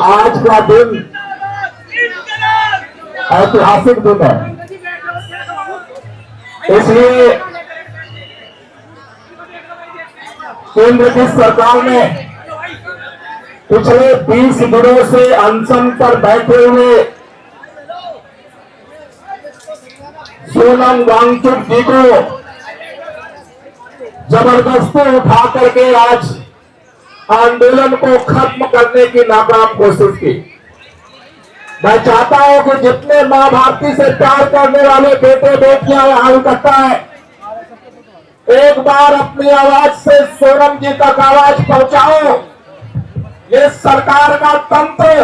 आज का दिन ऐतिहासिक दिन है, इसलिए केंद्र की सरकार ने पिछले 20 दिनों से अनशन पर बैठे हुए सोनम वांगचुक जी को जबरदस्ती उठा करके आज आंदोलन को खत्म करने की नाकाम कोशिश की। मैं चाहता हूं कि जितने मां भारती से प्यार करने वाले बेटे बेटियां यहां इकट्ठा है, एक बार अपनी आवाज से सोनम जी तक आवाज पहुंचाओ। ये सरकार का तंत्र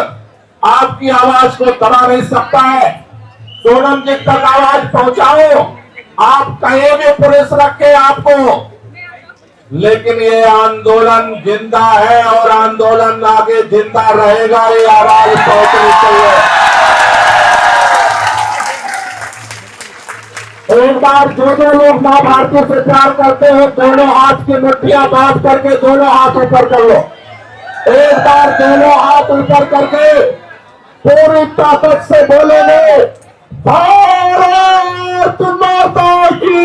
आपकी आवाज को दबा नहीं सकता है। सोनम जी तक आवाज पहुंचाओ। आप कहीं भी पुलिस रखे आपको, लेकिन ये आंदोलन जिंदा है और आंदोलन आगे जिंदा रहेगा। ये आवाज पहुंचनी चाहिए। एक बार जो लोग मां भारती से प्यार करते हो, दोनों हाथ की मुट्ठियां बांध करके दोनों हाथ ऊपर कर लो। एक बार दोनों हाथ ऊपर करके पूरी ताकत से बोलेंगे, भारत माता की,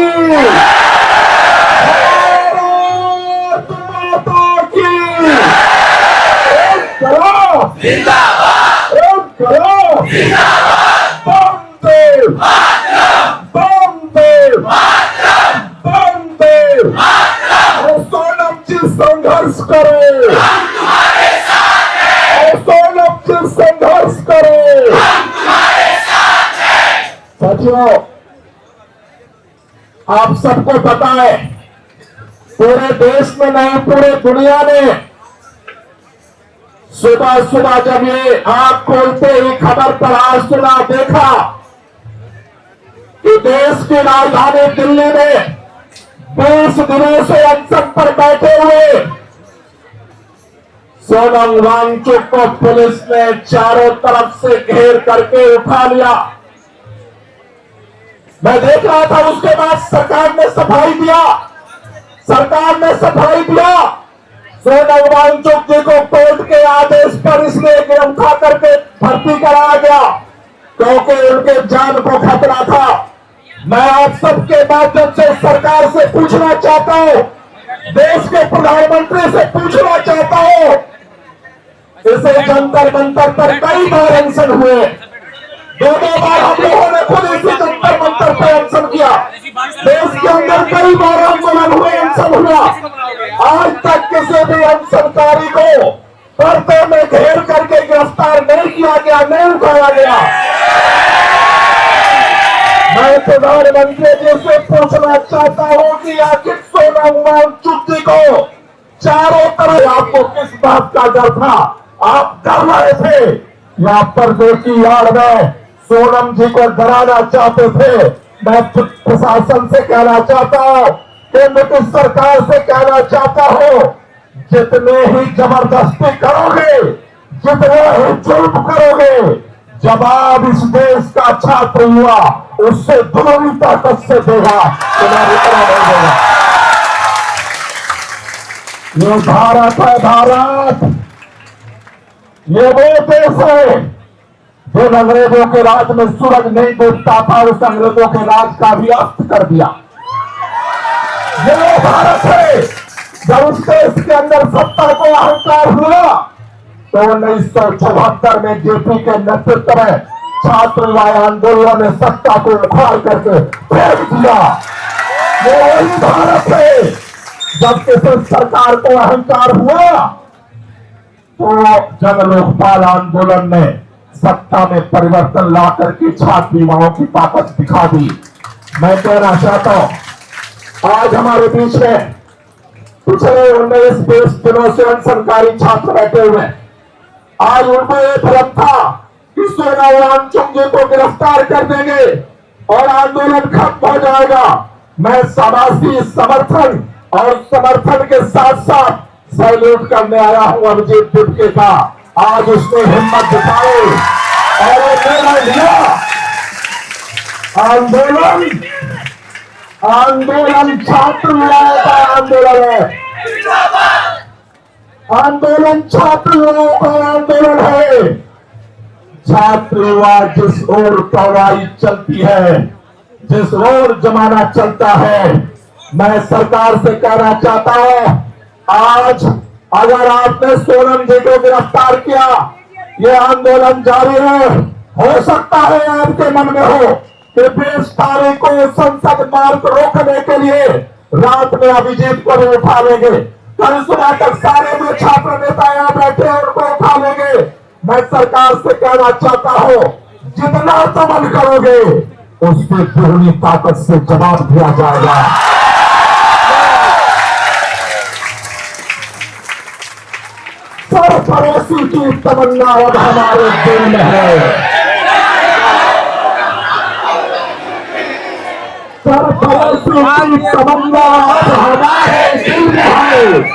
जिंदाबाद, बंदे सोनम जी संघर्ष करो, हम तुम्हारे साथ हैं, सोनम जी संघर्ष करो, हम तुम्हारे साथ हैं। साथियों, आप सबको पता है, पूरे देश में नहीं पूरे दुनिया में सुबह सुबह जब ये आंख खोलते ही खबर पढ़ा, सुना, देखा कि देश की राजधानी दिल्ली में 20 दिनों से अनशन पर बैठे हुए सोनम वांगचुक को पुलिस ने चारों तरफ से घेर करके उठा लिया। मैं देख रहा था, उसके बाद सरकार ने सफाई दिया। सोनम वांगचुक जी को कोर्ट के आदेश पर इसलिए गिरफ्तार करके भर्ती कराया गया क्योंकि उनके जान को खतरा था। मैं आप सबके माध्यम से सरकार से पूछना चाहता हूं, देश के प्रधानमंत्री से पूछना चाहता हूं, इसे जंतर मंतर पर कई बार अनशन हुए, 2 बार हम लोगों ने खुद इसी जंतर मंतर पर अनशन किया। देश के अंदर कई बार आंदोलन हुए, अनशन हुआ। आज तक किसी भी अनशनकारी को पर्दे में घेर करके गिरफ्तार नहीं किया गया, नहीं उठाया गया। मैं प्रधानमंत्री जी से पूछना चाहता हूं कि आखिर सोनम वांगचुक जी को चारों तरफ आपको किस बात का डर था? आप डर रहे थे या परदेशी यार में सोनम जी को डराना चाहते थे? मैं प्रशासन से कहना चाहता हूं, केंद्र की सरकार से कहना चाहता हूं, जितने ही जबरदस्ती करोगे, जितने ही जुल्म करोगे, जवाब इस देश का छात्र हुआ उससे दोगुनी ताकत से देगा, तुम्हारी तरह नहीं देगा। ये भारत है, भारत ये वो देश है जो अंग्रेजों के राज में सूरज नहीं डूबता था, उस अंग्रेजों के राज का भी अस्त कर दिया। ये वो भारत है जब उस देश के अंदर सत्ता को अहंकार हुआ तो 1974 में जेपी के नेतृत्व में छात्र आंदोलन ने सत्ता को उखाड़ करके फेंक दिया। ये वही भारत है जब किसी सरकार को अहंकार हुआ तो जन लोकपाल आंदोलन ने सत्ता में परिवर्तन ला करके छात्र युवाओं की ताकत दिखा दी। मैं कहना चाहता हूं, आज हमारे बीच में पिछले 19-20 दिनों से अनशनकारी छात्र बैठे हुए हैं। आज उनको ये भ्रम था कि कि सोनाराम चुंगी को गिरफ्तार कर देंगे और आंदोलन खत्म हो जाएगा। मैं शाबाशी समर्थन और समर्थन के साथ साथ सैल्यूट करने आया हूं अभिजीत तिपके का। आज उसने हिम्मत दिखाई और निर्णय लिया। आंदोलन छात्र लोगों का आंदोलन है। आंदोलन छात्र लोगों का आंदोलन है। छात्र जिस ओर तवाई चलती है, जिस ओर जमाना चलता है, मैं सरकार से कहना चाहता हूं, आज अगर आपने सोनम जी को गिरफ्तार किया, ये आंदोलन जारी है। हो सकता है आपके मन में हो कि 20 तारीख को संसद मार्ग रोकने के लिए रात में अभिजीत को भी उठा लेंगे, कल सुबह तक सारे जो छात्र नेता यहाँ बैठे हैं उनको उठा लेंगे। मैं सरकार से कहना चाहता हूं, जितना दमन करोगे उससे पूरी ताकत से जवाब दिया जाएगा। सरफरोशी की तमन्ना अब हमारे दिल में है। सरफरोशी की तमन्ना अब हमारे दिल में है।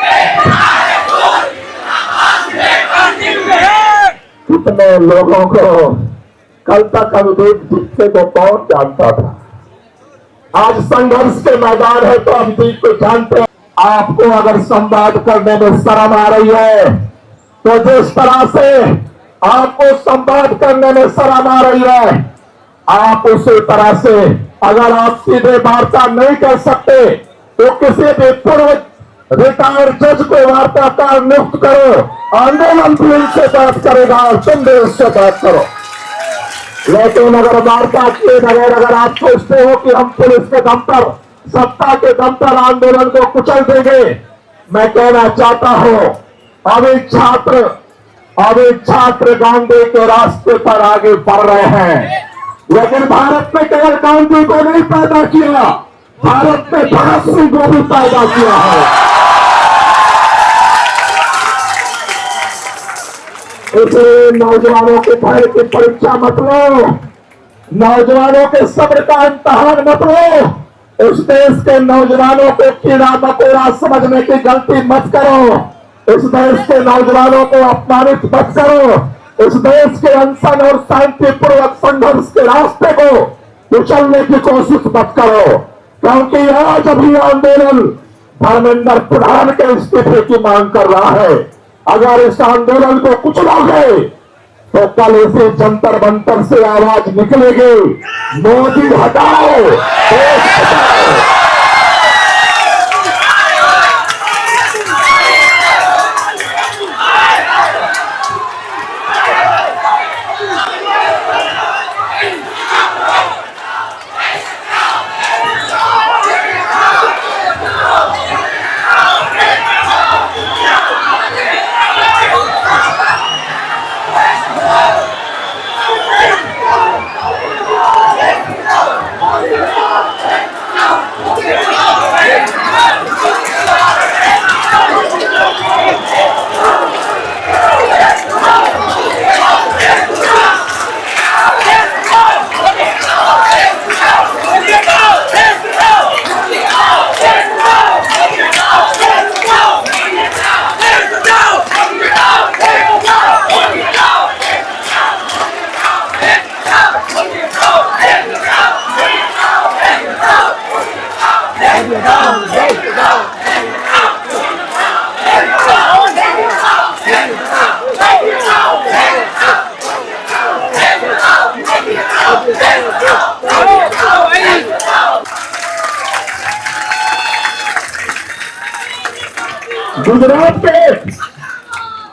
कितने लोगों को कल तक अभिजीत तिपके को कौन जानता था? आज संघर्ष के मैदान है तो अभिजीत को जानते हैं। आपको अगर संवाद करने में शर्म आ रही है तो जिस तरह से आपको संवाद करने में शर्म आ रही है, आप उसी तरह से अगर आप सीधे वार्ता नहीं कर सकते तो किसी भी पूर्व रिटायर्ड जज को वार्ताकार नियुक्त करो। आंदोलन भी उनसे बात करेगा और तुम भी उससे बात करो। लेकिन अगर वार्ता किए बगैर अगर आप सोचते हो कि हम पुलिस के दम पर, सत्ता के दम पर आंदोलन को कुचल देंगे, मैं कहना चाहता हूं अभी छात्र गांधी के रास्ते पर आगे बढ़ रहे हैं। लेकिन भारत में केवल गांधी को नहीं पैदा किया, भारत में भगत सिंह को भी पैदा किया है। इसलिए नौजवानों के भय की परीक्षा मत लो, नौजवानों के सब्र का इम्तहान मत लो। उस देश के नौजवानों को कीड़ा मकोड़ा समझने की गलती मत करो। इस देश के नौजवानों को अपमानित मत करो। इस देश के अनशन और शांतिपूर्वक संघर्ष के रास्ते को कुचलने की कोशिश मत करो, क्योंकि आज अभी आंदोलन धर्मेंद्र प्रधान के इस्तीफे की मांग कर रहा है। अगर इस आंदोलन को कुचलोगे तो कल इसे जंतर मंतर से आवाज निकलेगी, मोदी हटाओ, देश बचाओ।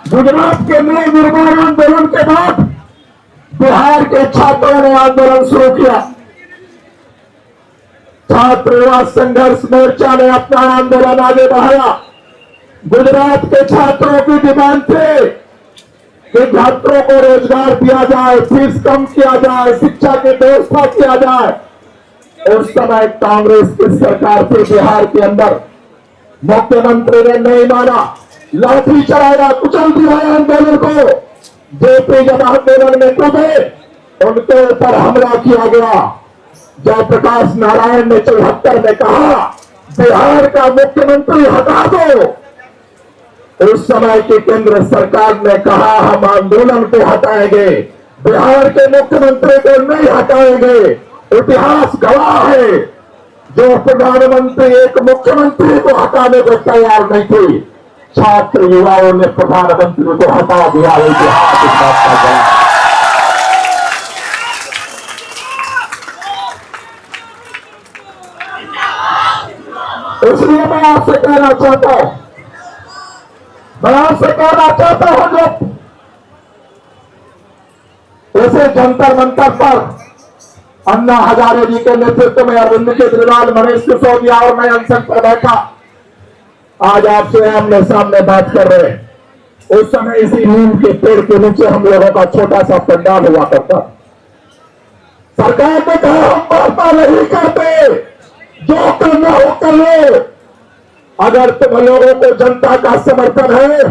गुजरात के नए निर्माण आंदोलन के बाद बिहार के छात्रों ने आंदोलन शुरू किया। छात्र संघर्ष मोर्चा ने अपना आंदोलन आगे बढ़ाया। गुजरात के छात्रों की डिमांड थी कि छात्रों को रोजगार दिया जाए, फीस कम किया जाए, शिक्षा की व्यवस्था किया जाए। उस समय कांग्रेस की सरकार थी बिहार के अंदर, मुख्यमंत्री ने नहीं माना, लाठी चलाया, कुचल दिया आंदोलन को। जेपी जब आंदोलन में कूदे उनके ऊपर हमला किया गया। जयप्रकाश नारायण ने 74 में कहा बिहार का मुख्यमंत्री हटा दो। उस समय की केंद्र सरकार ने कहा हम आंदोलन को हटाएंगे, बिहार के मुख्यमंत्री को नहीं हटाएंगे। इतिहास गवाह है, जो प्रधानमंत्री एक मुख्यमंत्री को हटाने को तैयार नहीं थी, छात्र युवाओं ने प्रधानमंत्री को हटा दिया। इतिहास इस बात का गवाह। इसलिए मैं आपसे कहना चाहता हूं, जो ऐसे जंतर मंतर पर अन्ना हजारे जी के नेतृत्व में अरविंद केजरीवाल, मनीष सिसोदिया और मैं अनशन पर बैठा, आज आपसे आमने सामने बात कर रहे हैं। उस समय इसी नीम के पेड़ के नीचे हम लोगों का छोटा सा पंडाल हुआ करता। सरकार ने कहा हम वार्ता नहीं करते, जो करना हो कर लो। अगर तुम लोगों को जनता का समर्थन है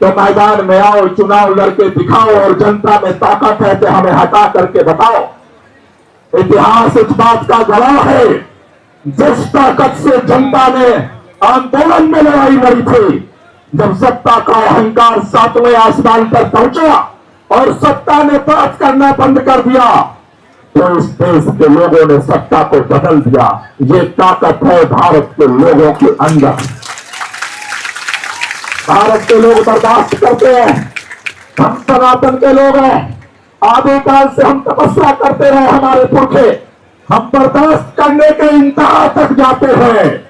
तो मैदान में आओ, चुनाव लड़के दिखाओ और जनता में ताकत है तो हमें हटा करके बताओ। इतिहास इस बात का गवाह है, जिस ताकत से जनता ने आंदोलन में लड़ाई लड़ी थी, जब सत्ता का अहंकार 7वें आसमान पर पहुंचा और सत्ता ने बात करना बंद कर दिया, तो इस देश के लोगों ने सत्ता को बदल दिया। ये ताकत है भारत के लोगों के अंदर। भारत के लोग बर्दाश्त करते हैं, हम सनातन के लोग हैं, आदिकाल से हम तपस्या करते रहे, हमारे पुरखे, हम बर्दाश्त करने के इंतहा तक जाते हैं,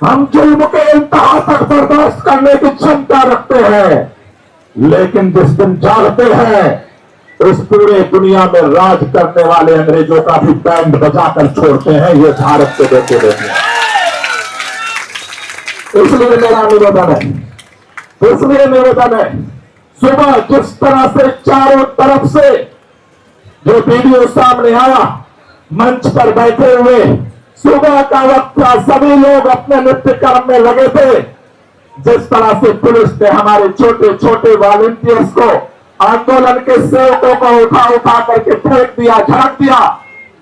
हम जुल्म के इंतहा तक बर्दाश्त करने की क्षमता रखते हैं। लेकिन जिस दिन जागते हैं, इस पूरे दुनिया में राज करने वाले अंग्रेजों का भी बैंड बजाकर छोड़ते हैं। ये भारत के बेटे बेटे। इसलिए मेरा निवेदन है, सुबह जिस तरह से चारों तरफ से जो वीडियो सामने आया, मंच पर बैठे हुए, सुबह का वक्त था, सभी लोग अपने नित्य कर्म में लगे थे। जिस तरह से पुलिस ने हमारे छोटे छोटे वॉलंटियर्स को, आंदोलन के सेवकों को उठा करके फेंक दिया, झड़क दिया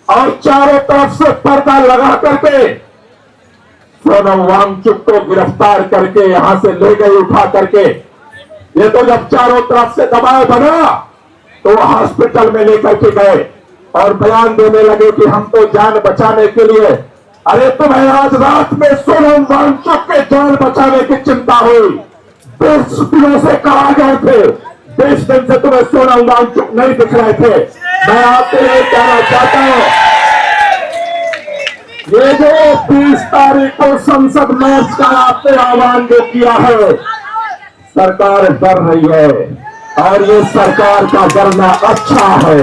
और चारों तरफ से पर्दा लगा करके सोनम वांगचुक को गिरफ्तार करके यहां से ले गए उठा करके। ये तो जब चारों तरफ से दबाव बना तो हॉस्पिटल में लेकर के गए और बयान देने लगे कि हम तो जान बचाने के लिए। अरे तुम्हें आज रात में सोनम वांगचुक के जान बचाने की चिंता हुई, 20 दिनों से कहा गए थे, 20 दिन से तुम्हें सोनम वांगचुक नहीं दिख रहे थे। मैं आपसे ये कहना चाहता हूं, ये जो 30 तारीख को संसद मार्च का आपने आह्वान जो किया है, सरकार डर रही है और ये सरकार का डरना अच्छा है।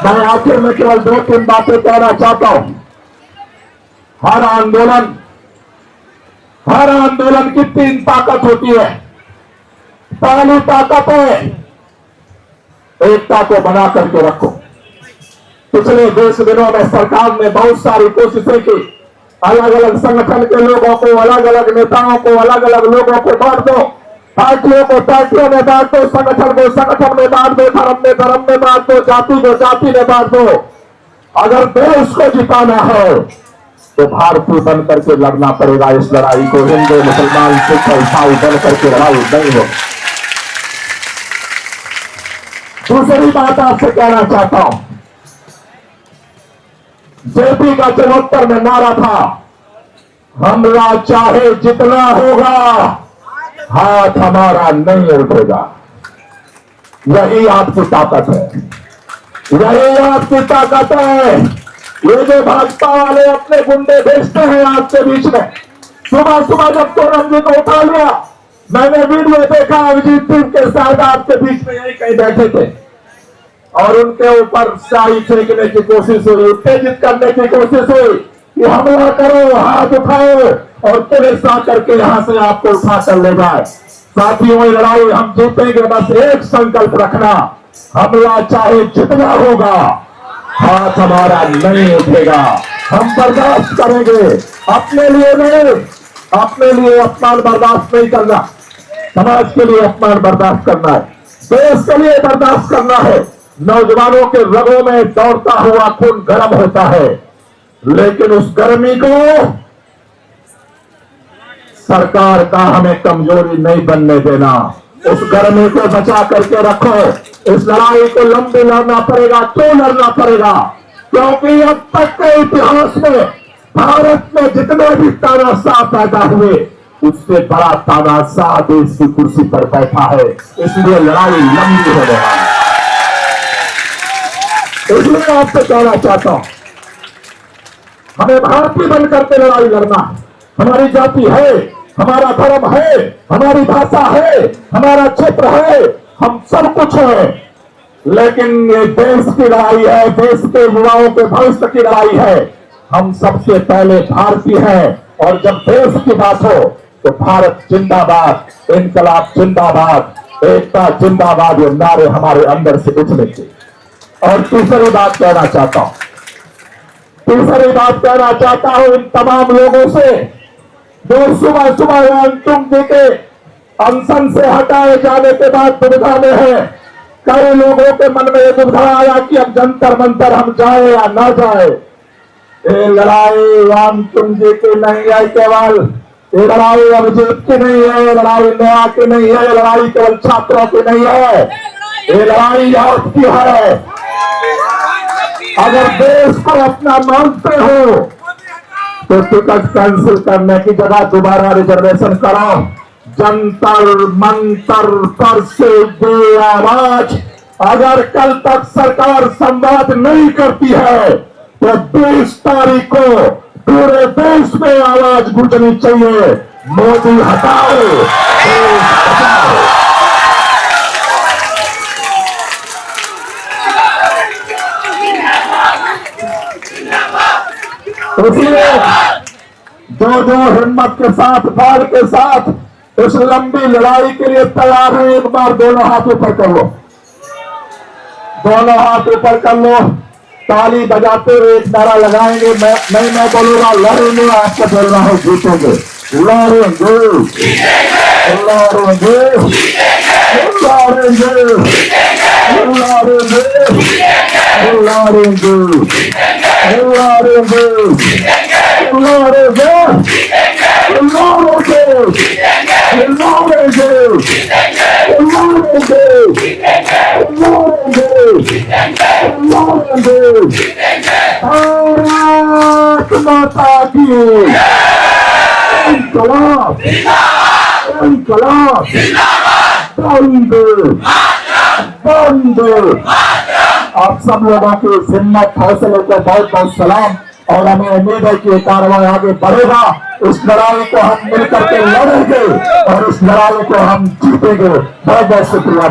मैं आखिर में केवल 2-3 बातें कहना चाहता हूं। हर आंदोलन की 3 ताकत होती है। पहली ताकत है एकता को बना करके रखो। पिछले 20 दिनों में सरकार ने बहुत सारी कोशिशें की, अलग अलग संगठन के लोगों को, अलग अलग नेताओं को, अलग अलग लोगों को बांट दो, पार्टियों को पार्टियों में बांट दो, संगठन को संगठन में बांट दो, धर्म में बांट दो, जाति को जाति में बांट दो। अगर देश को जिताना है तो भारतीय बन करके लड़ना पड़ेगा इस लड़ाई को। हिंदू, मुसलमान, सिख, ईसाई बन करके लड़ाई नहीं हो। दूसरी बात आपसे कहना चाहता हूं, जेपी का 74 में नारा था, हमला चाहे जितना होगा, हाथ हमारा नहीं उठेगा। यही आपकी ताकत है, यही आपकी ताकत है। ये जो भाजपा वाले अपने गुंडे भेजते हैं आपके बीच में, सुबह सुबह जब सोनम जी को उठा लिया, मैंने वीडियो देखा, अभिजीत टीम के साथ आपके बीच में यही कहीं बैठे थे और उनके ऊपर शाही फेंकने की कोशिश हुई, उत्तेजित करने की कोशिश हुई कि हमला करो, हाथ उठाओ और पुलिस आकर के यहां से आपको उठा कर ले जाए। साथियों, ये लड़ाई हम जीतेंगे, बस एक संकल्प रखना, हमला चाहे जितना होगा, हाथ हमारा नहीं उठेगा। हम बर्दाश्त करेंगे, अपने लिए नहीं, अपने लिए अपमान बर्दाश्त नहीं करना, समाज के लिए अपमान बर्दाश्त करना है, देश के लिए बर्दाश्त करना है। नौजवानों के रगों में दौड़ता हुआ खून गर्म होता है, लेकिन उस गर्मी को सरकार का हमें कमजोरी नहीं बनने देना। उस गर्मी को बचा करके रखो। इस लड़ाई को लंबी लड़ना पड़ेगा। क्यों लड़ना पड़ेगा? क्योंकि अब तक के इतिहास में भारत में जितने भी तानाशाह पैदा हुए, उससे बड़ा तानाशाह देश की कुर्सी पर बैठा है। इसलिए लड़ाई लंबी होने वाली है। इसलिए आपसे कहना चाहता हूं, हमें भारतीय बन करके लड़ाई लड़ना है। हमारी जाति है, हमारा धर्म है, हमारी भाषा है, हमारा क्षेत्र है, हम सब कुछ है, लेकिन ये देश की लड़ाई है, देश के युवाओं के भविष्य की लड़ाई है। हम सबसे पहले भारतीय हैं, और जब देश की बात हो तो भारत जिंदाबाद, इनकलाब जिंदाबाद, एकता जिंदाबाद, ये नारे हमारे अंदर से उठने चाहिए। और तीसरी बात कहना चाहता हूं इन तमाम लोगों से जो सुबह सुबह अंतुम जी के अनशन से हटाए जाने के बाद दुविधा में है। कई लोगों के मन में यह दुविधा आया कि अब जंतर मंतर हम जाए या ना जाए। ये लड़ाई अंतुम जी की नहीं है केवल, ये लड़ाई अभिजीत की नहीं है, ये लड़ाई नया की नहीं है, ये लड़ाई केवल छात्रों की नहीं है, ये लड़ाई आपकी है। अगर देश को अपना मानते हो तो टिकट कैंसिल करने की जगह दोबारा रिजर्वेशन करो। जंतर मंतर पर से दे आवाज। अगर कल तक सरकार संवाद नहीं करती है तो 20 तारीख को पूरे देश में आवाज गूंजनी चाहिए, मोदी हटाओ, देश बचाओ। इसलिए जो हिम्मत के साथ, बल के साथ इस लंबी लड़ाई के लिए तैयार है, एक बार दोनों हाथ ऊपर कर लो, दोनों हाथ ऊपर कर लो। ताली बजाते हुए एक नारा लगाएंगे। मैं बोलूंगा लड़ेंगे, आपको बोलना है जीतेंगे, लड़ेंगे, लड़ेंगे, लड़ेंगे, भारत माता की इंकलाब, इंकलाब, बंद, बंद। आप सब लोगों की हिम्मत, हौसले को बहुत बहुत सलाम, और हमें उम्मीद है कि ये कार्रवाई आगे बढ़ेगा। इस लड़ाई को हम मिलकर के लड़ेंगे और इस लड़ाई को हम जीतेंगे। बहुत बहुत शुक्रिया।